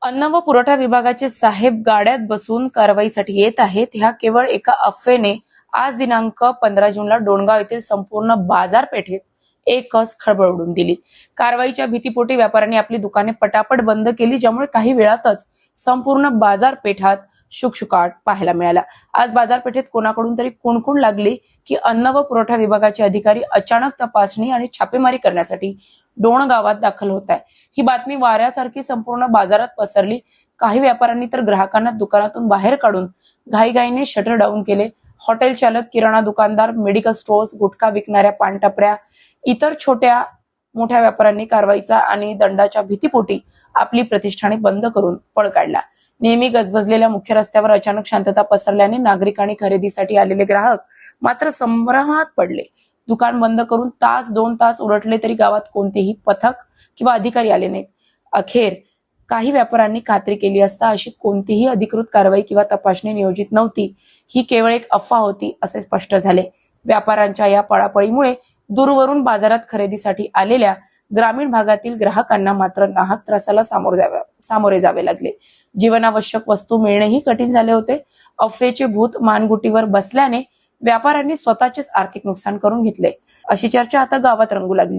अन्न व पुरवठा विभागाचे साहेब गाड्यात बसून कारवाईसाठी येत आहेत. ह्या केवळ एका अफवेने आज दिनांक 15 जूनला डोणगाव येथील संपूर्ण बाजारपेठेत एकच खळबळ उडून दिली. कारवाईच्या भीतीपोटी व्यापाऱ्यांनी आपली दुकाने पटापट बंद केली, ज्यामुळे काही वेळातच संपूर्ण बाजारपेठात शुकशुकाट पाहायला मिळाला. आज बाजारपेठेत कोणाकडून तरी कुणकुण लागली की अन्न व पुरवठा विभागाचे अधिकारी अचानक तपासणी आणि छापेमारी करण्यासाठी डोणगावात दाखल होत आहे. ही बातमी वाऱ्यासारखी संपूर्ण बाजारात पसरली. काही व्यापाऱ्यांनी तर ग्राहकांना दुकानातून बाहेर काढून घाईघाईने शटर डाऊन केले. हॉटेल चालक, किराणा दुकानदार, मेडिकल स्टोर्स, गुटखा विकणाऱ्या पानटपऱ्या, इतर छोट्या मोठ्या व्यापाऱ्यांनी कारवाईचा आणि दंडाच्या भीतीपोटी आपली प्रतिष्ठाने बंद करून पळ काढला. नेहमी गजबजलेल्या मुख्य रस्त्यावर अचानक शांतता पसरल्याने नागरिक आणि खरेदीसाठी आलेले ग्राहक मात्र संभ्रमात पडले. दुकान बंद करून तास 2 तास उलटले तरी गावात कोणतेही पथक किंवा अधिकारी आले नाहीत. अखेर काही व्यापाऱ्यांनी खात्री केली असता अशी कोणतीही अधिकृत कारवाई किंवा तपासणी नियोजित नव्हती, ही केवळ एक अफवा होती असे स्पष्ट झाले. व्यापाऱ्यांच्या या पळापळीमुळे दूरवरून बाजारात खरेदीसाठी आलेल्या ग्रामीण भागातील ग्राहकांना मात्र नाहक त्रासाला सामोरे जावे लागले. जीवनावश्यक वस्तू मिळणेही कठीण झाले होते. अफवेचे भूत मानगुटीवर बसल्याने व्यापाऱ्यांनी स्वतःचेच आर्थिक नुकसान करून घेतले, अशी चर्चा आता गावात रंगू लागली.